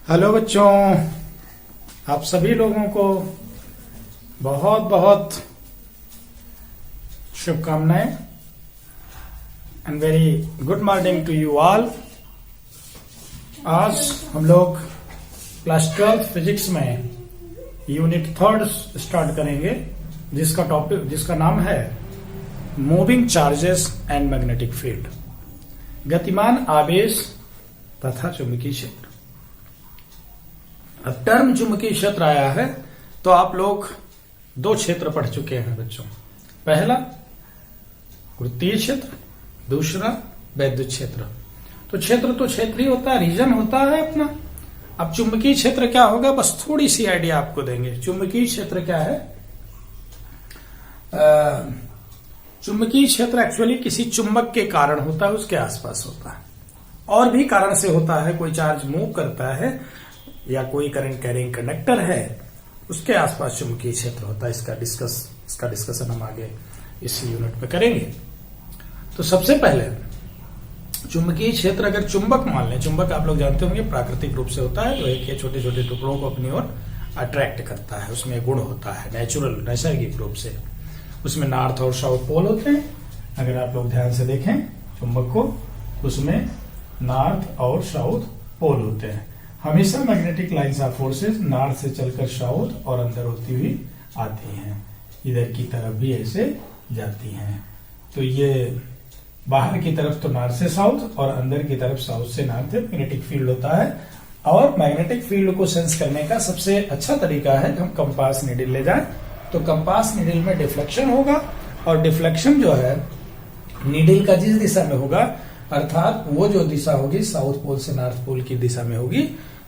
Hello बच्चों, आप सभी लोगों को बहुत बहुत शुभकामनाएं and very good morning to you all. आज हम लोग क्लास 12 फिजिक्स में यूनिट 3 स्टार्ट करेंगे, जिसका नाम है moving charges and magnetic field, गतिमान आवेश तथा चुंबकीय क्षेत्र। अब टर्म चुंबकीय क्षेत्र आया है तो आप लोग दो क्षेत्र पढ़ चुके हैं बच्चों। पहला वृत्तीय क्षेत्र, दूसरा वैद्युत क्षेत्र। तो क्षेत्र तो क्षेत्र ही होता है, रीजन होता है अपना। अब चुंबकीय क्षेत्र क्या होगा, बस थोड़ी सी आइडिया आपको देंगे। चुंबकीय क्षेत्र क्या है? चुंबकीय क्षेत्र एक्चुअली किसी चुंबक के कारण होता है, उसके आसपास होता है। और भी कारण से होता है, कोई चार्ज मूव करता है या कोई करंट कैरिंग कंडक्टर है, उसके आसपास चुंबकीय क्षेत्र होता है। इसका डिस्कशन हम आगे इस यूनिट में करेंगे। तो सबसे पहले चुंबकीय क्षेत्र, अगर चुंबक मान लें, चुंबक आप लोग जानते होंगे प्राकृतिक रूप से होता है, लोहे के छोटे छोटे टुकड़ों को अपनी ओर अट्रैक्ट करता है। उसमें गुण होता है नैसर्गिक रूप से। उसमें नॉर्थ और साउथ पोल होते हैं। अगर आप लोग ध्यान से देखें चुंबक को, उसमें नॉर्थ और साउथ पोल होते हैं। हमेशा magnetic lines of forces north से चलकर साउथ और अंदर होती हुई आती हैं, इधर की तरफ भी ऐसे जाती हैं। तो ये बाहर की तरफ तो नॉर्थ से साउथ और अंदर की तरफ साउथ से नॉर्थ मैग्नेटिक फील्ड होता है। और मैग्नेटिक फील्ड को सेंस करने का सबसे अच्छा तरीका है कि हम कंपास नीडल ले जाएं। तो कंपास नीडल में डिफ्लेक्शन होगा, और डिफ्लेक्शन जो है नीडल का जिस दिशा में होगा, अर्थात वो जो दिशा होगी साउथ पोल से नॉर्थ पोल की दिशा में होगी,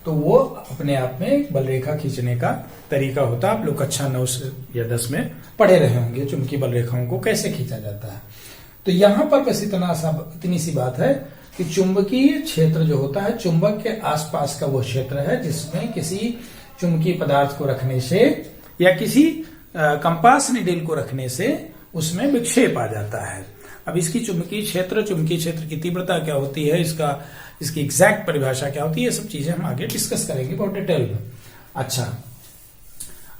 तो वो अपने आप में एक बलरेखा खींचने का तरीका होता है। आप लोग कक्षा 9 या 10 में पढ़े रहे होंगे चुंबकीय बलरेखाओं को कैसे खींचा जाता है। तो यहां पर बस इतनी सी बात है कि चुंबकीय क्षेत्र जो होता है, चुंबक के आसपास का वो क्षेत्र है जिसमें किसी चुंबकीय पदार्थ को रखने से या किसी कंपास नीडल को रखने से उसमें विक्षेप आ जाता है। अब इसकी चुंबकीय क्षेत्र की तीव्रता क्या होती है, इसकी एग्जैक्ट परिभाषा क्या होती है, ये सब चीजें हम आगे डिस्कस करेंगे बहुत डिटेल में। अच्छा,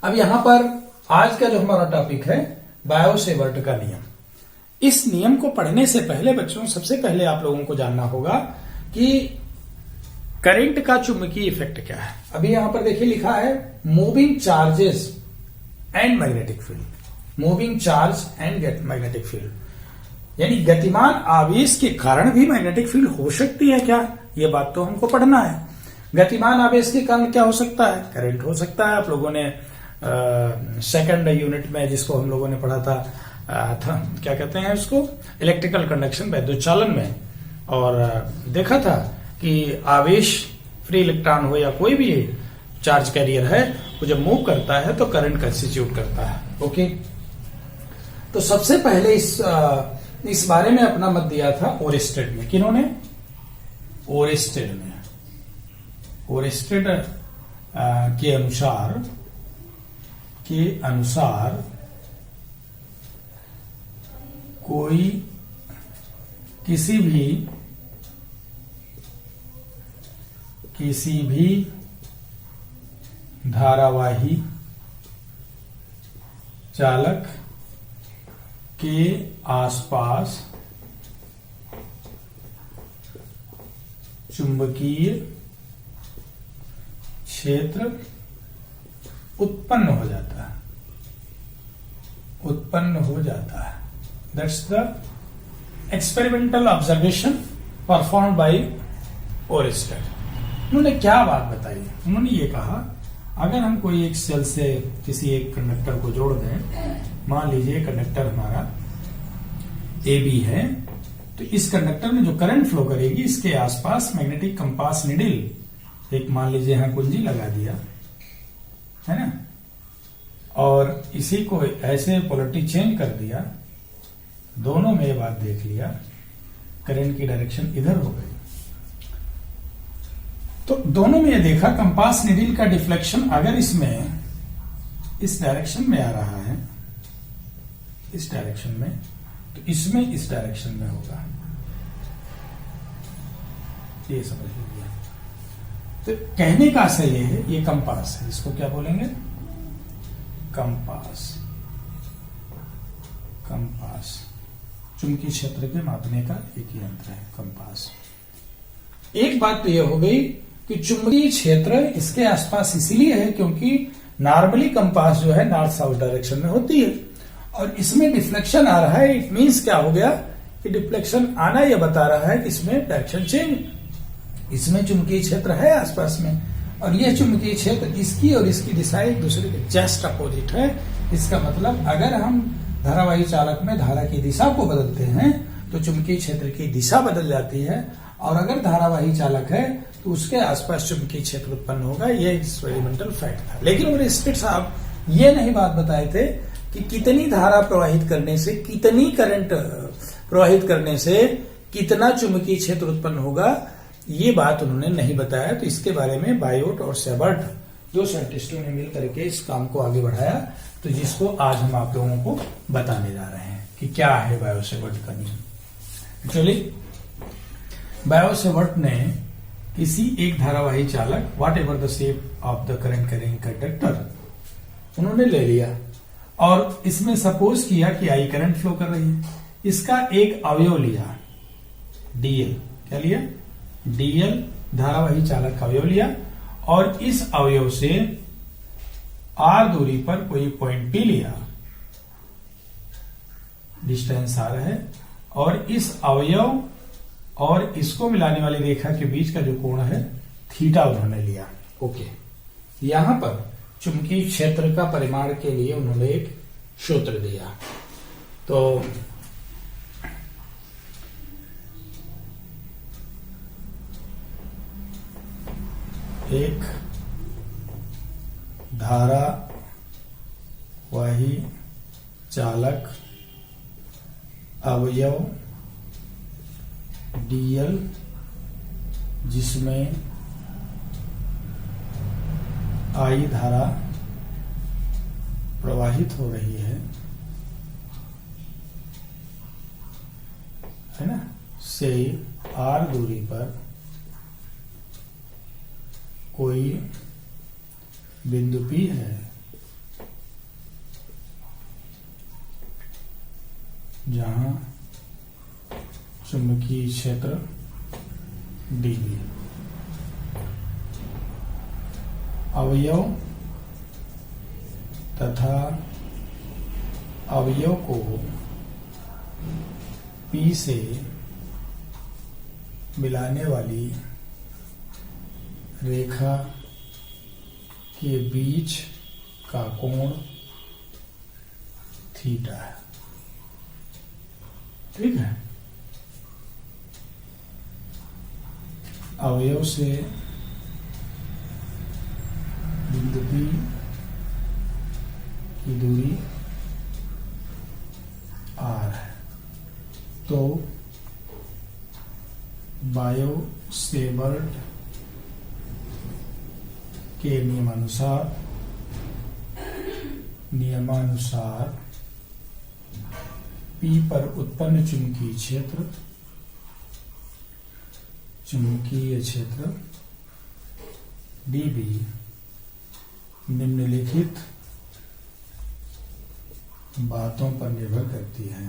अब यहां पर आज का जो हमारा टॉपिक है बायो-सेवर्ट का नियम। इस नियम को पढ़ने से पहले बच्चों, सबसे पहले आप लोगों को जानना होगा कि करंट का चुंबकीय इफेक्ट क्या है। अभी यहां पर देखिए लिखा है moving charges and magnetic field. Moving charge and magnetic field यानी गतिमान आवेश के कारण भी मैग्नेटिक फील्ड हो सकती है क्या, ये बात तो हमको पढ़ना है। गतिमान आवेश के कारण क्या हो सकता है? करंट हो सकता है। आप लोगों ने सेकंड यूनिट में जिसको हम लोगों ने पढ़ा था क्या कहते हैं उसको, इलेक्ट्रिकल कंडक्शन, वैद्युत चालन में, और देखा था कि आवेश फ्री इलेक्ट्रॉन हो या कोई भी चार्ज कैरियर है, वो जब मूव करता है तो करंट कंस्टिट्यूट करता है। ओके, तो सबसे पहले इस बारे में अपना मत दिया था ओरेस्टेड में। किन्होंने? ओरेस्टेड ने। ओरेस्टेड के अनुसार कोई किसी भी धारावाही चालक के आसपास चुंबकीय क्षेत्र उत्पन्न हो जाता है। That's the experimental observation perform by Oersted. उन्होंने क्या बात बताई? उन्होंने ये कहा, अगर हम कोई एक सेल से किसी एक कंडक्टर को जोड़ दें, मान लीजिए कंडक्टर हमारा AB है, तो इस कंडक्टर में जो करंट फ्लो करेगी, इसके आसपास मैग्नेटिक कंपास नीडल एक मान लीजिए यहां कुंजी लगा दिया है ना, और इसी को ऐसे पोलरिटी चेंज कर दिया, दोनों में ये बात देख लिया, करंट की डायरेक्शन इधर हो गई। तो दोनों में ये देखा कंपास नीडल का डिफ्लेक्शन अगर इसमें इस डायरेक्शन में आ रहा है, इस डायरेक्शन में, तो इसमें इस डायरेक्शन में होगा, ये समझ लीजिए। तो कहने का आशय ये है, ये कंपास है, इसको क्या बोलेंगे? कंपास। कंपास चुंबकीय क्षेत्र के मापने का एक यंत्र है कंपास। एक बात तो यह हो गई कि चुंबकीय क्षेत्र इसके आसपास इसीलिए है क्योंकि नॉर्मली कंपास जो है नॉर्थ साउथ डायरेक्शन में होती है, और इसमें डिफ्लेक्शन आ रहा है। इट मींस क्या हो गया कि डिफ्लेक्शन आना यह बता रहा है कि इसमें डायरेक्शन चेंज, इसमें चुंबकीय क्षेत्र है आसपास में, और यह चुंबकीय क्षेत्र इसकी और इसकी दिशा एक दूसरे के जस्ट अपोजिट है। इसका मतलब अगर हम धारावाही चालक में धारा की दिशा को बदलते हैं तो चुंबकीय क्षेत्र की दिशा बदल जाती है, और अगर धारावाही चालक है तो उसके आसपास चुंबकीय क्षेत्र उत्पन्न होगा। यह एक्सपेरिमेंटल फैक्ट था। लेकिन उन्होंने स्पिट साहब ये नहीं बात बताए थे कि कितनी धारा प्रवाहित करने से, कितनी करंट प्रवाहित करने से कितना चुंबकीय क्षेत्र उत्पन्न होगा, ये बात उन्होंने नहीं बताया। तो इसके बारे में बायोट और सेबर्ट दो साइंटिस्टों ने मिल करके इस काम को आगे बढ़ाया, तो जिसको आज हम आप लोगों को बताने जा रहे हैं कि क्या है बायो-सेवर्ट का नियम। एक्चुअली बायो-सेवर्ट ने किसी एक धारावाही चालक, what ever the shape of the current carrying conductor, उन्होंने ले लिया और इसमें सपोज किया कि आई करंट फ्लो कर रही है। इसका एक अवयव लिया, डीएल। क्या लिया? डीएल धारावाही चालक का अवयव लिया, और इस अवयव से आर दूरी पर कोई पॉइंट पी लिया, डिस्टेंस आर है, और इस अवयव और इसको मिलाने वाली रेखा के बीच का जो कोण है थीटा उन्होंने लिया। ओके, यहां पर चुंबकीय क्षेत्र का परिमाण के लिए उन्होंने एक सूत्र दिया। तो एक धारावाही चालक अवयव डीएल जिसमें आई धारा प्रवाहित हो रही है ना, से आर दूरी पर कोई बिंदु P है जहां चुंबकीय क्षेत्र dB। अवयव तथा अवयव को P से मिलाने वाली रेखा के बीच का कोण थीटा है। ठीक है, अवयव से बिंदु P की दूरी r है। तो बायो-सेवर्ट के नियमानुसार P पर उत्पन्न चुंबकीय क्षेत्र dB निम्नलिखित बातों पर निर्भर करती है।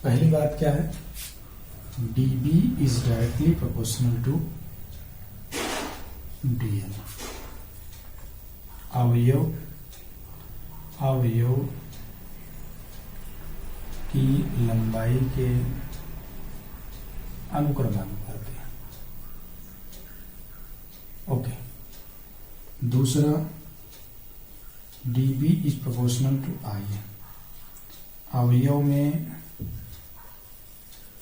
पहली बात क्या है? dB is directly proportional to dl। अवयव की लंबाई के अनुक्रमानुपाती। ओके, दूसरा dB is proportional to I। अवयव में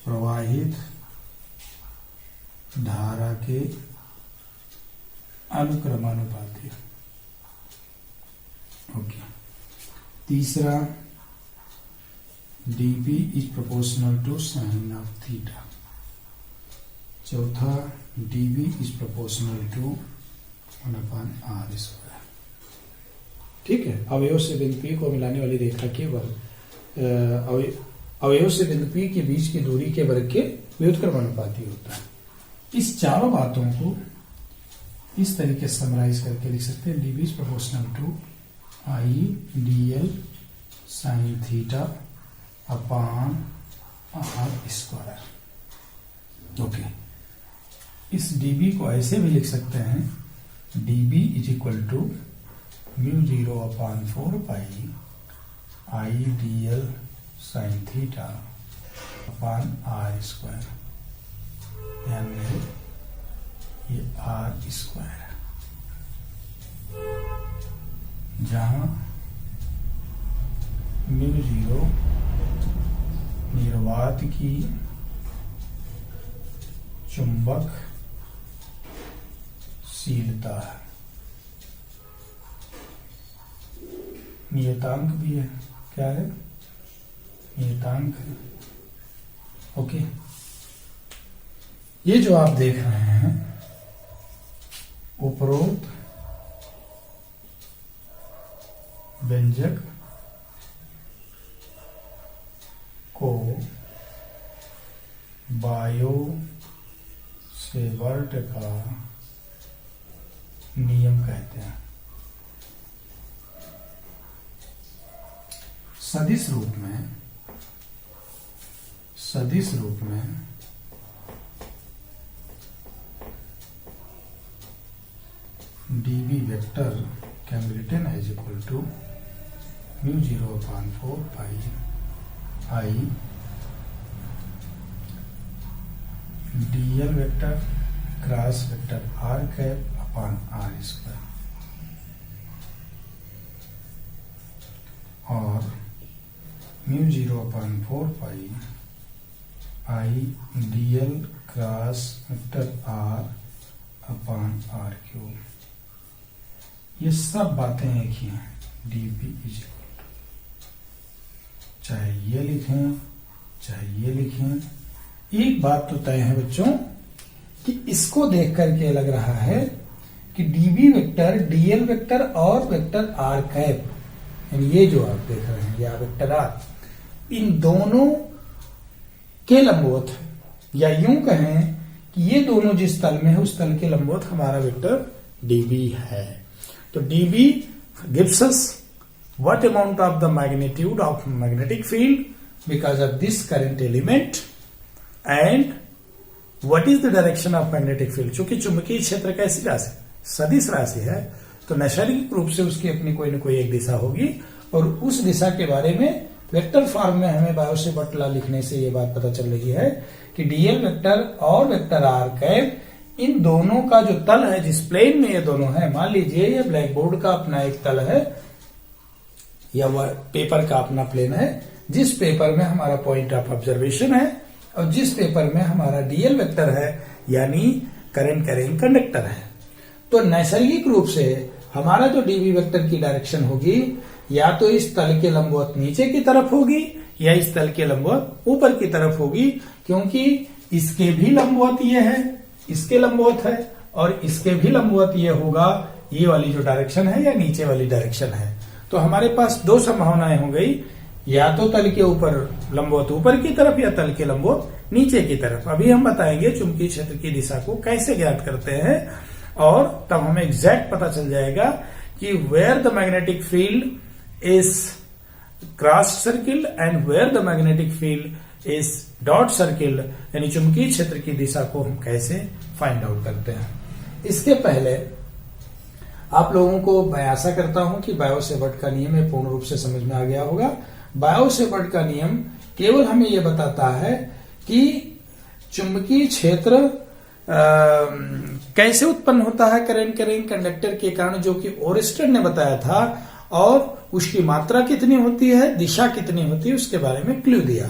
प्रवाहित धारा के अनुक्रमानुपाती। ओके, तीसरा dB is proportional to sin of theta। चौथा dB is proportional to 1/r²। ठीक है। अवयव से बिंदु P को मिलाने वाली रेखा के वर्ग अवयव से बिंदु P के बीच की दूरी के वर्ग के व्युत्क्रम अनुपाती होता है। इस चारों बातों को इस तरीके से समराइज करके लिख सकते हैं, dB is proportional to I dl sine theta upon r square. Okay, इस dB को ऐसे भी लिख सकते हैं, dB is equal to mu 0 upon 4 pi I dl sine theta upon r square, यानी ये r स्क्वायर है, जहां म्यू 0 निर्वात की चुंबक शीलता है, नियतांक भी है। क्या है? नियतांक है। ओके, ये जो आप देख रहे हैं उपरोक्त व्यंजक को बायो सेवर्ट का नियम कहते हैं। सदिश रूप में dB vector can be written as equal to mu 0 upon 4 pi I dl vector cross vector r cap upon r square, और mu 0 upon 4 pi I dl cross vector r upon r cube. ये सब बातें एक ही हैं। dB is equal to, चाहे ये लिखें चाहे ये लिखें, एक बात तो तय है बच्चों कि इसको देख करके लग रहा है कि dB वेक्टर dl वेक्टर और वेक्टर r कैप, यानी ये जो आप देख रहे हैं या वेक्टर r, इन दोनों के लंबवत है, या यूं कहें कि ये दोनों जिस तल में है उस तल के लंबवत हमारा वेक्टर dB है। तो dB gives us what amount of the magnitude of magnetic field because of this current element and what is the direction of magnetic field। चूंकि चुंबकीय क्षेत्र कैसी राशि, सदिश राशि है, तो नैसर्गिक रूप से उसकी अपनी कोई न कोई एक दिशा होगी, और उस दिशा के बारे में वेक्टर फॉर्म में हमें बायो सेवर्ट लॉ लिखने से ये बात पता चल रही है कि dl वेक्टर और वेक्टर r कैप, इन दोनों का जो तल है, जिस प्लेन में ये दोनों है, मान लीजिए ये ब्लैक बोर्ड का अपना एक तल है या वह पेपर का अपना प्लेन है, जिस पेपर में हमारा पॉइंट ऑफ ऑब्जर्वेशन है और जिस पेपर में हमारा dl वेक्टर है, यानी करंट कैरिंग कंडक्टर है। तो नैसर्गिक रूप से हमारा जो dB वेक्टर की डायरेक्शन होगी, या तो इस तल के लंबवत नीचे की तरफ होगी या इस तल के लंबवत ऊपर की तरफ होगी, क्योंकि इसके भी लंबवत ये है, इसके लंबवत है, और इसके भी लंबवत ये होगा, ये वाली जो डायरेक्शन है या नीचे वाली डायरेक्शन है। तो हमारे पास दो संभावनाएं हो गई, या तो तल के ऊपर लंबवत ऊपर की तरफ या तल के लंबवत नीचे की तरफ। अभी हम बताएंगे चुंबकीय क्षेत्र की दिशा को कैसे ज्ञात करते हैं, और तब हमें एग्जैक्ट पता चल जाएगा कि where the magnetic field is cross circle and where the magnetic field is dot circle, यानी चुंबकीय क्षेत्र की दिशा को हम कैसे फाइंड आउट करते हैं। इसके पहले आप लोगों को मैं आशा करता हूं कि बायो सेवर्ट का नियम है पूर्ण रूप से समझ में आ गया होगा। बायो सेवर्ट का नियम केवल हमें यह बताता है कि चुंबकीय क्षेत्र कैसे उत्पन्न होता है करंट कैरिंग कंडक्टर के कारण, जो कि ओरिस्टन ने बताया था, और उसकी मात्रा कितनी होती है, दिशा कितनी होती है, उसके बारे में क्लू दिया।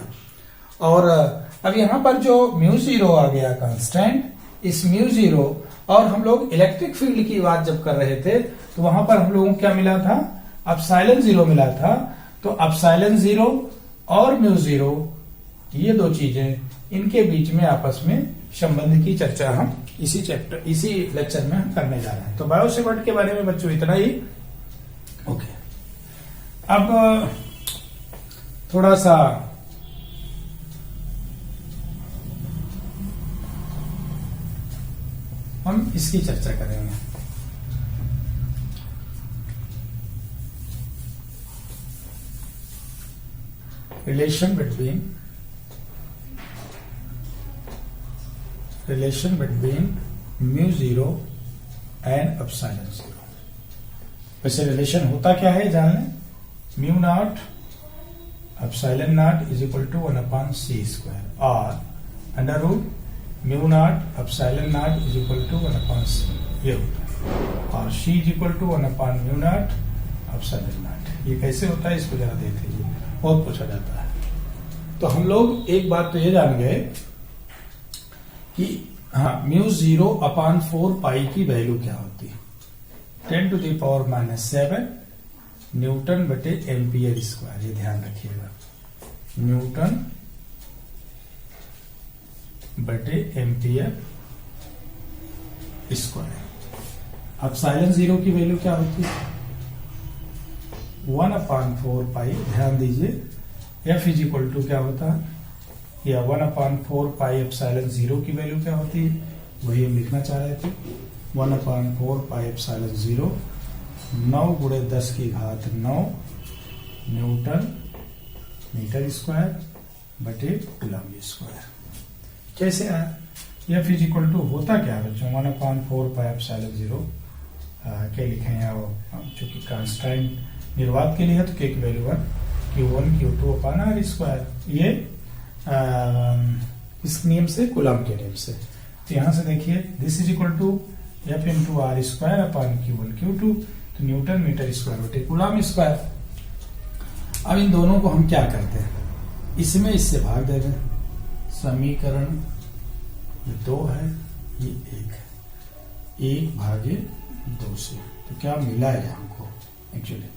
और अब यहां पर जो म्यू 0 आ गया कांस्टेंट, इस म्यू 0, और हम लोग इलेक्ट्रिक फील्ड की बात जब कर रहे थे तो वहां पर हम लोगों को क्या मिला था, एप्सिलॉन 0 मिला था। तो एप्सिलॉन 0 और म्यू 0, ये दो चीजें, इनके बीच में आपस में संबंध की चर्चा हम इसी लेक्चर में हम करने जा रहे हैं। तो बायो सेवर्ट के बारे में बच्चों इतना ही। ओके। अब थोड़ा सा हम इसकी चर्चा करेंगे। Relation between mu zero and epsilon zero. वैसे रिलेशन होता क्या है जान लें। Mu naught epsilon naught is equal to 1/c² और under root mu naught epsilon naught is equal to 1/c, ये होता है। और c इज इक्वल टू 1/म्यू नॉट एप्सिलॉन नॉट। ये कैसे होता है इसको जरा देख लीजिए, बहुत पूछा जाता है। तो हम लोग एक बात तो ये जान गए कि हाँ म्यू 0/4 पाई की वैल्यू क्या होती है, 10⁻⁻7 न्यूटन बटे एम्पियर स्क्वायर। ये ध्यान रखिएगा, न्यूटन बटे एम्पियर स्क्वायर। एप्सिलॉन जीरो की वैल्यू क्या होती है, 1/4 पाई। ध्यान दीजिए F इज इक्वल टू क्या होता है, या 1/4 पाई एप्सिलॉन जीरो की वैल्यू क्या होती है, वही हम लिखना चाह रहे थे। 1/4 pi epsilon zero 9 × 10⁻9 newton metre square बटे कूलम्ब स्क्वायर। कैसे आया, F इज इक्वल टू होता क्या है बच्चों, 1/4 पाई एप्सिलॉन जीरो क्या लिखे हैं, चूंकि कांस्टेंट निर्वात के लिए है तो K की वैल्यू 1, Q1 Q2/r²। ये इस नियम से कूलम्ब के नियम से। तो यहां से देखिए this is equal to F × r² Q1 Q2, तो न्यूटन मीटर स्क्वायर बटे कूलम्ब स्क्वायर। अब इन दोनों को हम क्या करते हैं, इसमें इससे भाग दे दें। समीकरण ये 2 है, ये 1 है, 1/2 से। तो क्या मिला है हमको एक्चुअली,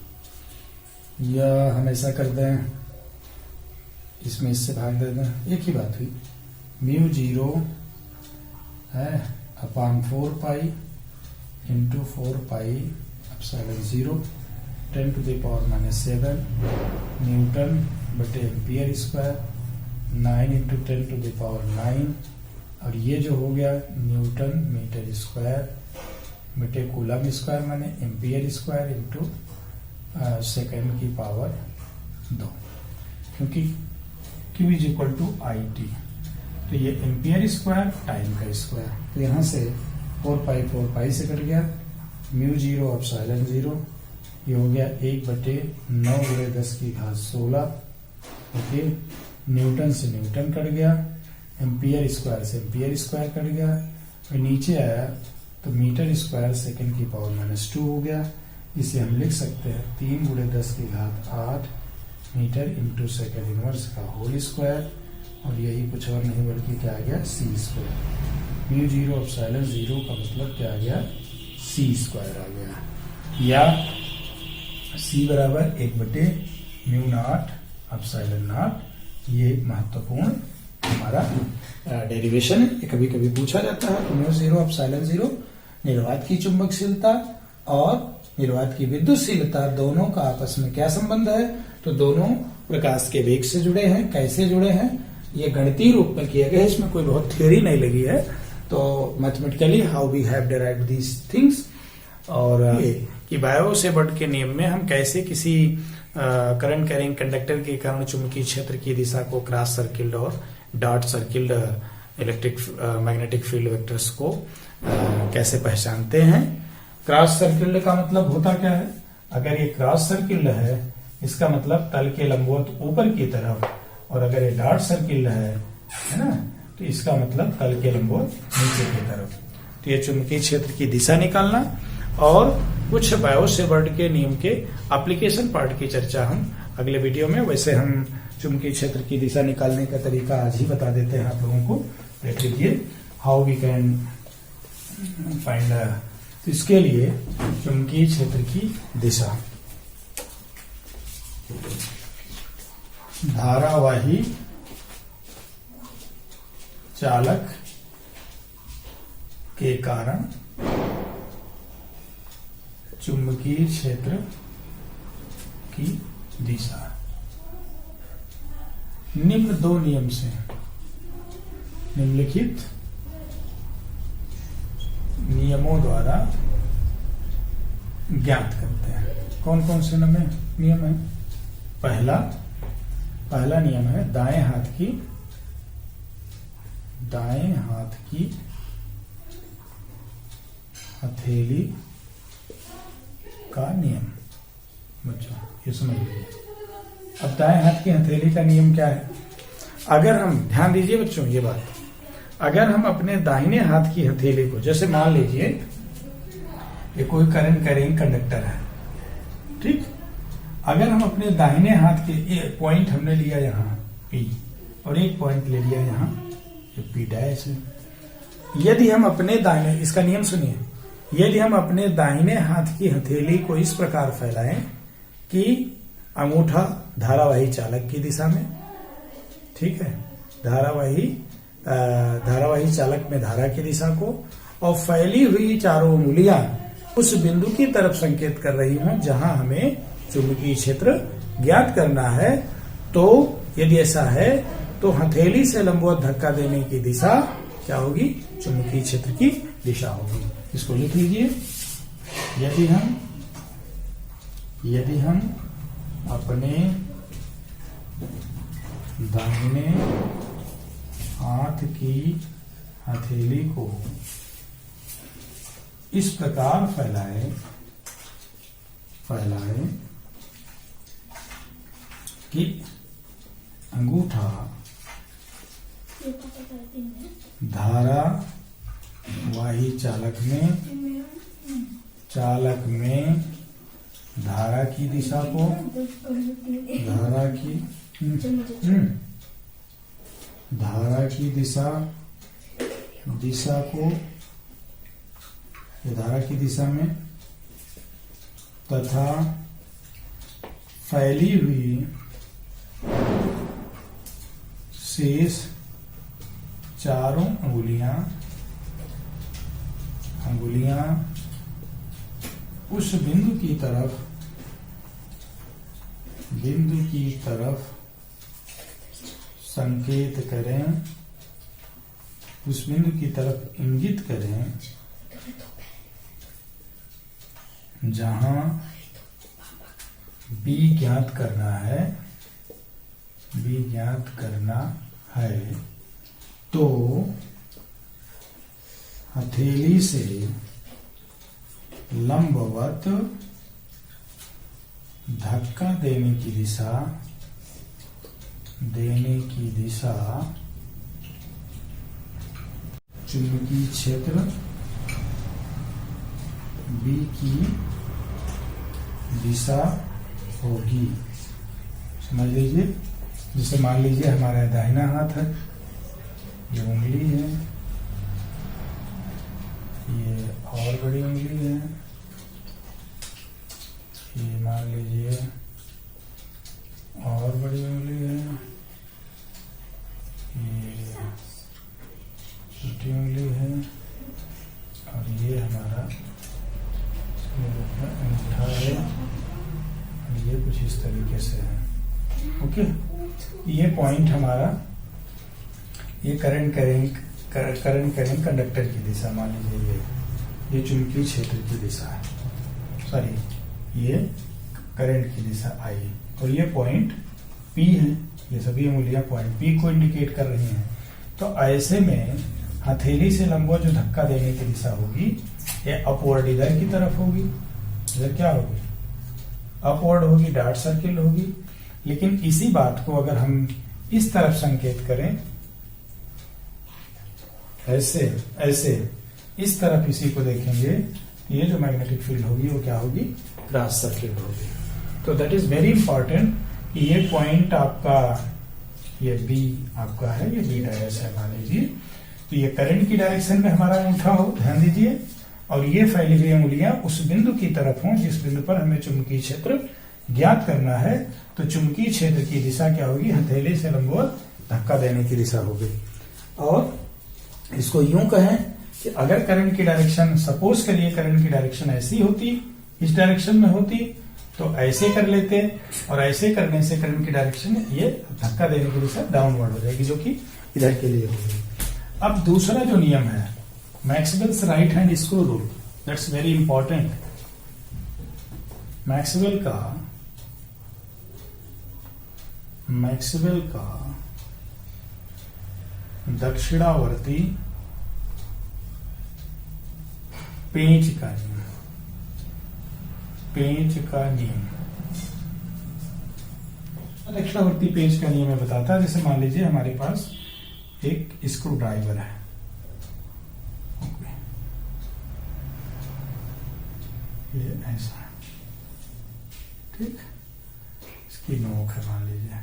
या हम ऐसा कर दें इसमें इससे भाग दे दें, एक ही बात हुई। म्यू 0 है upon 4 pi into 4 pi epsilon 0 10⁻⁻7 newton बटे एम्पियर स्क्वायर 9 × 10⁻9, और ये जो हो गया न्यूटन मीटर स्क्वायर बटे कूलम्ब स्क्वायर माने एम्पियर स्क्वायर इंटू सेकेंड की पावर 2, क्योंकि Q is equal to IT। तो ये एम्पियर स्क्वायर टाइम का स्क्वायर, तो यहां से 4 पाई से कट गया। म्यू 0 एप्सिलॉन 0 ये हो गया 1/9 × 10⁻16। ओके, न्यूटन से न्यूटन कट गया, एम्पियर स्क्वायर से एम्पियर स्क्वायर कट गया, और नीचे आया तो मीटर स्क्वायर सेकेंड की पावर -2 हो गया। इसे हम लिख सकते हैं 3 × 10⁸ मीटर इंटू सेकेंड इनवर्स का होल स्क्वायर, और यही कुछ और नहीं बल्कि क्या आ गया c²। म्यू 0 एप्सिलॉन 0 का मतलब क्या आ गया, c² आ गया, या c बराबर 1/म्यू नॉट एप्सिलॉन नॉट। ये महत्वपूर्ण हमारा डेरिवेशन है, कभी कभी पूछा जाता है। तो म्यू 0 एप्सिलॉन 0 निर्वात की चुंबकशीलता और निर्वात की विद्युतशीलता दोनों का आपस में क्या संबंध है, तो दोनों प्रकाश के वेग से जुड़े हैं। कैसे जुड़े हैं, ये गणितीय रूप में किया गया है, इसमें कोई बहुत थ्योरी नहीं लगी है। तो mathematically how we have derived these things, और कि बायो सेवर्ट के नियम में हम कैसे किसी करंट कैरिंग कंडक्टर के कारण चुंबकीय क्षेत्र की दिशा को क्रॉस सर्किल्ड और dot circled electric magnetic field vectors को कैसे पहचानते हैं। क्रॉस सर्किल्ड का मतलब होता क्या है, अगर ये क्रॉस सर्किल्ड है इसका मतलब तल के लंबवत ऊपर की तरफ, और अगर ये डॉट सर्किल्ड है ना, तो इसका मतलब तल के लंबवत नीचे की तरफ। तो ये चुंबकीय क्षेत्र की दिशा निकालना और कुछ बायो सेवर्ट के नियम के एप्लीकेशन पार्ट की चर्चा हम अगले वीडियो में। वैसे हम चुंबकीय क्षेत्र की दिशा निकालने का तरीका आज ही बता देते हैं आप लोगों को, देख लीजिए हाउ वी कैन फाइंड। तो इसके लिए चुंबकीय क्षेत्र की दिशा, धारावाही चालक के कारण चुंबकीय क्षेत्र की दिशा निम्न दो नियम से निम्नलिखित नियमों द्वारा ज्ञात करते हैं। कौन कौन से नियम है? पहला नियम है दाएं हाथ की हथेली का नियम। बच्चों ये समझ लीजिए। अब दाएं हाथ की हथेली का नियम क्या है? अगर हम ध्यान दीजिए बच्चों ये बात, अगर हम अपने दाहिने हाथ की हथेली को, जैसे मान लीजिए ये कोई करंट कैरिंग कंडक्टर है, ठीक, अगर हम अपने दाहिने हाथ के एक पॉइंट हमने लिया यहाँ P और एक पॉइंट ले लिया यहाँ P डैश है। यदि हम अपने दाहिने, इसका नियम सुनिए, यदि हम अपने दाहिने हाथ की हथेली को इस प्रकार फैलाएं कि अंगूठा धारावाही चालक की दिशा में, ठीक है, धारावाही चालक में धारा की दिशा को, और फैली हुई चारों उंगलियां उस बिंदु की तरफ संकेत कर रही हूं जहां हमें चुंबकीय क्षेत्र ज्ञात करना है, तो यदि ऐसा है तो हथेली से लंबवत धक्का देने की दिशा क्या होगी? चुंबकीय क्षेत्र की दिशा होगी। इसको लिख लीजिए। यदि हम अपने दाहिने हाथ की हथेली को इस प्रकार फैलाए कि अंगूठा धारावाही चालक में धारा की दिशा को, धारा की दिशा को धारा की दिशा में तथा फैली हुई शेष चारों अंगुलियां उस बिंदु की तरफ संकेत करें, उस बिंदु की तरफ इंगित करें जहां B ज्ञात करना है, तो हथेली से लंबवत धक्का देने की दिशा चुंबकीय क्षेत्र B की दिशा होगी। समझ लीजिए। जैसे मान लीजिए हमारा दाहिना हाथ है, ये उंगली है, ये और बड़ी उंगली है, ये मान लीजिए और बड़ी उंगली है, ये छोटी उंगली है, और ये हमारा अंगूठा है, और ये कुछ इस तरीके से है। ओके, ये पॉइंट हमारा, ये करंट कैरिंग कंडक्टर की दिशा, मान लीजिए ये चुंबकीय क्षेत्र की दिशा है, सॉरी ये करंट की दिशा आई, और ये पॉइंट P है, ये सभी उंगलियां पॉइंट P को इंडिकेट कर रही हैं। तो ऐसे में हथेली से लंबवत जो धक्का देने की दिशा होगी, ये अपवर्ड इधर की तरफ होगी, इधर क्या होगी? अपवर्ड होगी, डार्ट सर्किल होगी। लेकिन इसी बात को अगर हम इस तरफ संकेत करें, ऐसे इस तरफ इसी को देखेंगे, ये जो मैग्नेटिक फील्ड होगी वो क्या होगी? क्रॉस सर्किल होगी। तो दैट इज वेरी इंपॉर्टेंट। ये पॉइंट आपका, ये बी आपका है, ये बी डायरेक्स है मान लीजिए, तो ये करंट की डायरेक्शन में हमारा अंगूठा हो, ध्यान दीजिए, और ये फैली हुई उंगलियां उस बिंदु की तरफ हों जिस बिंदु पर हमें चुंबकीय क्षेत्र ज्ञात करना है। तो चुंबकीय क्षेत्र की दिशा क्या होगी? हथेली से लंबवत धक्का देने की दिशा होगी। और इसको यूं कहें कि अगर करंट की डायरेक्शन, सपोज करिए करंट की डायरेक्शन ऐसी होती, इस डायरेक्शन में होती, तो ऐसे कर लेते हैं और ऐसे करने से करंट की डायरेक्शन ये धक्का देने की दिशा डाउनवर्ड हो जाएगी, जो कि इधर के लिए होगी। अब दूसरा जो नियम है Maxwell's right hand screw rule, that's very important. Maxwell का दक्षिणावर्ती पेंच का नियम दक्षिणावर्ती पेंच का नियम है बताता है। जैसे मान लीजिए हमारे पास एक स्क्रू ड्राइवर है, ये ऐसा है, ठीक, इसकी नोक है मान लीजिए,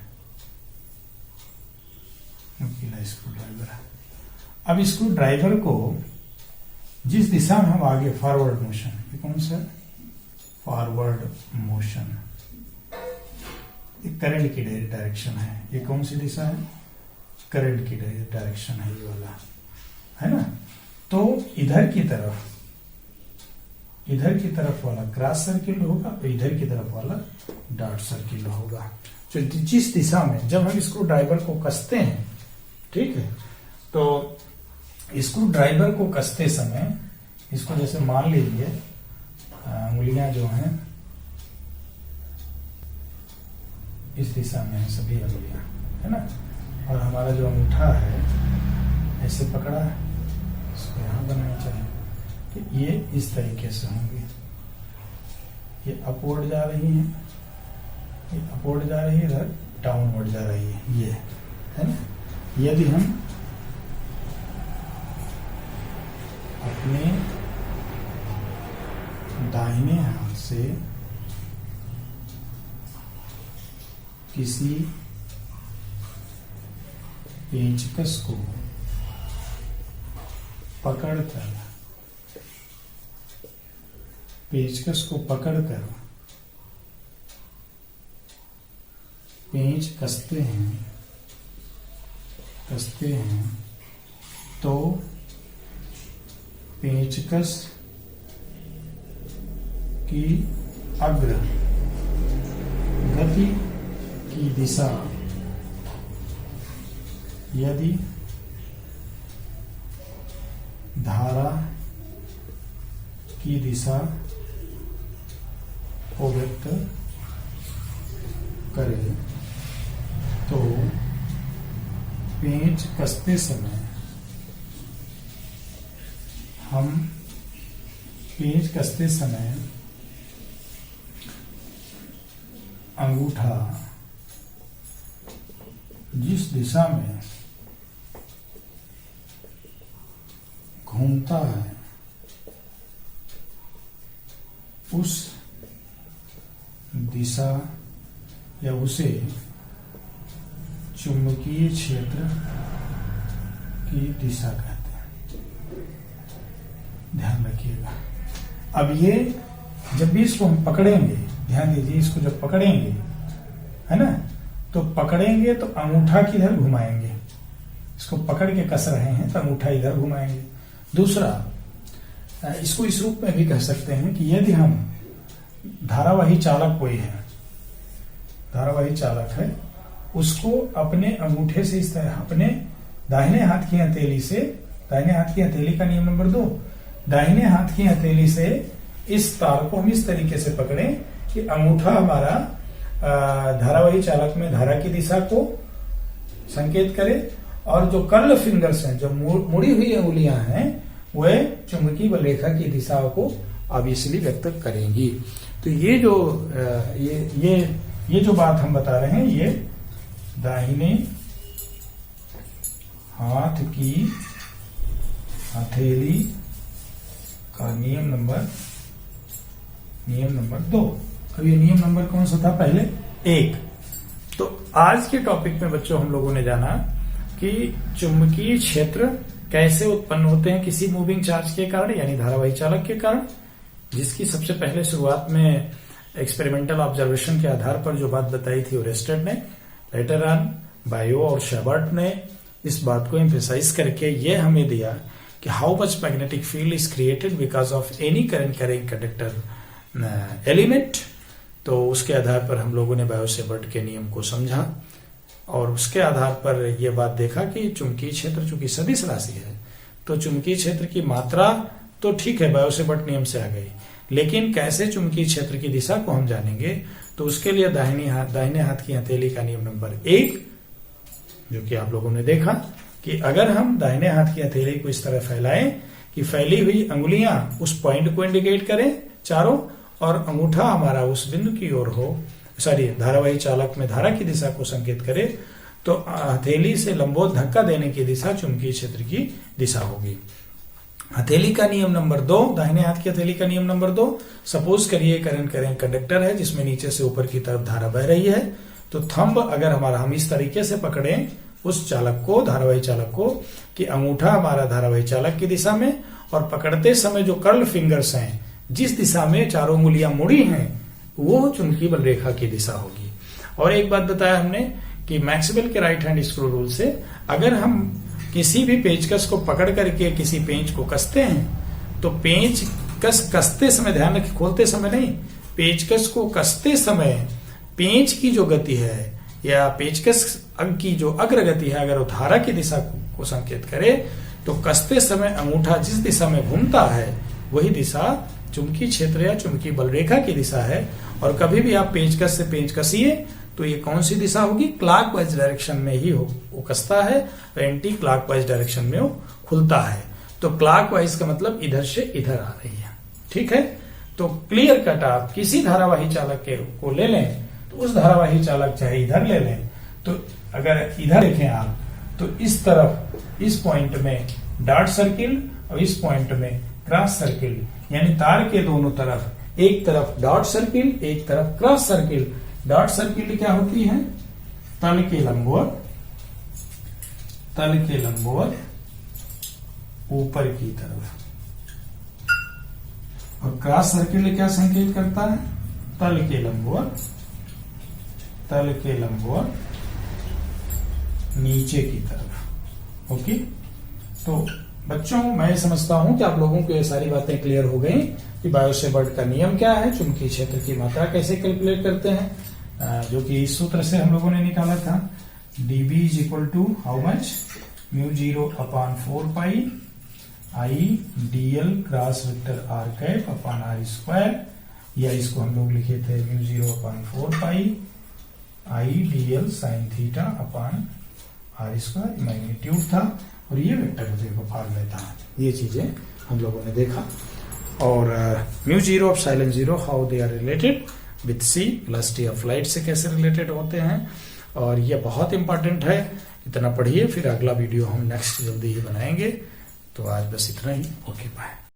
नुकीला स्क्रू ड्राइवर है। अब स्क्रू ड्राइवर को जिस दिशा में हम आगे फॉरवर्ड मोशन, ये कौन सा फॉरवर्ड मोशन, ये करंट की डायरेक्शन है, ये कौन सी दिशा है, करंट की डायरेक्शन है, ये वाला है ना। तो इधर की तरफ वाला क्रॉस सर्किल होगा और इधर की तरफ वाला डॉट सर्किल होगा। तो जिस दिशा में जब हम स्क्रू ड्राइवर को कसते हैं, ठीक है, तो स्क्रू ड्राइवर को कसते समय इसको जैसे मान लीजिए उंगलियां जो हैं इस दिशा में है, सभी उंगलियां, है ना, और हमारा जो अंगूठा है ऐसे पकड़ा है, इसको यहां बनाना चाहिए कि ये इस तरीके से होंगे, ये अपवर्ड जा रही है, ये अपवर्ड जा रही है, इधर डाउनवर्ड जा रही है, ये है ना। यदि हम अपने दाहिने हाथ से किसी पेंचकस को पकड़कर पेंच कसते हैं तो पेंचकस की अग्र गति की दिशा यदि धारा की दिशा को व्यक्त करे तो पेंच कसते समय अंगूठा जिस दिशा में घूमता है उस दिशा या उसे चुंबकीय क्षेत्र की दिशा कहते हैं। ध्यान रखिएगा। अब ये जब भी इसको हम पकड़ेंगे, ध्यान दीजिए, इसको जब पकड़ेंगे, है ना, तो पकड़ेंगे तो अंगूठा किधर घुमाएंगे, इसको पकड़ के कस रहे हैं तो अंगूठा इधर घुमाएंगे। दूसरा, इसको इस रूप में भी कह सकते हैं कि यदि हम धारावाही चालक कोई है, धारावाही चालक है, उसको अपने अंगूठे से इस तरह अपने दाहिने हाथ की हथेली से, दाहिने हाथ की हथेली का नियम नंबर 2, दाहिने हाथ की हथेली से इस तार को हम इस तरीके से पकड़ें कि अंगूठा हमारा धारावाही चालक में धारा की दिशा को संकेत करे और जो कर्ल फिंगर्स हैं, जो मुड़ी हुई उंगलियां हैं, वह चुंबकीय बल रेखा की दिशा को ऑब्वियसली व्यक्त करेंगी। तो ये जो ये जो बात हम बता रहे हैं, ये दाहिने हाथ की हथेली का नियम नंबर 2। अब ये नियम नंबर कौन सा था पहले? 1। तो आज के टॉपिक में बच्चों हम लोगों ने जाना कि चुंबकीय क्षेत्र कैसे उत्पन्न होते हैं किसी मूविंग चार्ज के कारण, यानी धारावाही चालक के कारण, जिसकी सबसे पहले शुरुआत में एक्सपेरिमेंटल ऑब्जर्वेशन के आधार पर जो बात बताई थी ओरेस्टेड ने, लेटर ऑन बायो और शेबर्ट ने इस बात को एम्फेसाइज करके ये हमें दिया कि how much magnetic field is created because of any current carrying conductor element. तो उसके आधार पर हम लोगों ने बायो-सेवर्ट के नियम को समझा और उसके आधार पर यह बात देखा कि चुंबकीय क्षेत्र चूंकि सदिश राशि है तो चुंबकीय क्षेत्र की मात्रा तो ठीक है बायो-सेवर्ट नियम से आ गई, लेकिन कैसे चुंबकीय क्षेत्र की दिशा को हम जानेंगे, तो उसके लिए दाहिने हाथ की हथेली का नियम नंबर 1, जो कि आप लोगों ने देखा कि अगर हम दाहिने हाथ की हथेली को इस तरह फैलाएं कि फैली हुई अंगुलियां उस पॉइंट को इंडिकेट करें चारों और अंगूठा हमारा उस बिंदु की ओर हो, धारावाही चालक में धारा की दिशा को संकेत करे, तो हथेली से लंबवत धक्का देने की दिशा चुंबकीय क्षेत्र की दिशा होगी। हथेली का नियम नंबर 2, दाहिने हाथ की हथेली का नियम नंबर 2, सपोज करिए करंट कंडक्टर है जिसमें नीचे से ऊपर की तरफ धारा बह रही है, तो थंब अगर हमारा हम इस तरीके से पकड़ें उस चालक को, धारावाही चालक को, कि अंगूठा हमारा धारावाही चालक की दिशा में और पकड़ते समय जो कर्ल फिंगर्स हैं जिस दिशा में चारों उंगलियां मुड़ी हैं वो चुंबकीय बल रेखा की दिशा होगी। और एक बात बताया हमने कि मैक्सवेल के राइट हैंड स्क्रू रूल से अगर हम किसी भी पेचकस को पकड़ करके किसी पेंच को कसते हैं तो पेंचकस कसते समय, ध्यान रखें खोलते समय नहीं, पेचकस को कसते समय पेंच की जो गति है या पेचकस की जो अग्रगति है अगर वो धारा की दिशा को संकेत करे तो कसते समय अंगूठा जिस दिशा में घूमता है वही दिशा चुंबकीय क्षेत्र या चुंबकीय बल रेखा की दिशा है। और कभी भी आप पेंचकस से पेंच कसिए तो ये कौन सी दिशा होगी, क्लॉकवाइज डायरेक्शन में ही वो कसता है और एंटी क्लॉकवाइज डायरेक्शन में वो खुलता है। तो क्लॉकवाइज का मतलब इधर से इधर आ रही है, ठीक है। तो क्लियर कट आप किसी धारावाही चालक को ले लें तो उस धारावाही चालक चाहे इधर ले लें, तो अगर इधर देखें आप तो इस तरफ इस पॉइंट में डॉट सर्किल और इस पॉइंट में क्रॉस सर्किल, यानी तार के दोनों तरफ, एक तरफ डॉट सर्किल एक तरफ क्रॉस सर्किल। डॉट सर्किल क्या होती है, तल के लंबवत ऊपर की तरफ, और क्रॉस सर्किल क्या संकेत करता है, तल के लंबवत नीचे की तरफ। ओके, तो बच्चों मैं समझता हूं कि आप लोगों को ये सारी बातें क्लियर हो गई कि बायो-सेवर्ट का नियम क्या है, चुंबकीय क्षेत्र की मात्रा कैसे कैलकुलेट करते हैं, जो कि इस सूत्र से हम लोगों ने निकाला था, dB is equal to how much, μ0/4 pi I dl cross vector r cap upon r square, या इसको हम लोग लिखे थे μ0/4 pi I dl sine theta upon r square, magnitude था और ये वेक्टर देखो फार्मूला था। ये चीजें हम लोगों ने देखा। और μ0 of epsilon 0 how they are related with c plus t of light से कैसे रिलेटेड होते हैं, और ये बहुत इंपॉर्टेंट है, इतना पढ़िए। फिर अगला वीडियो हम नेक्स्ट जल्दी ही बनाएंगे। तो आज बस इतना ही, ओके बाय।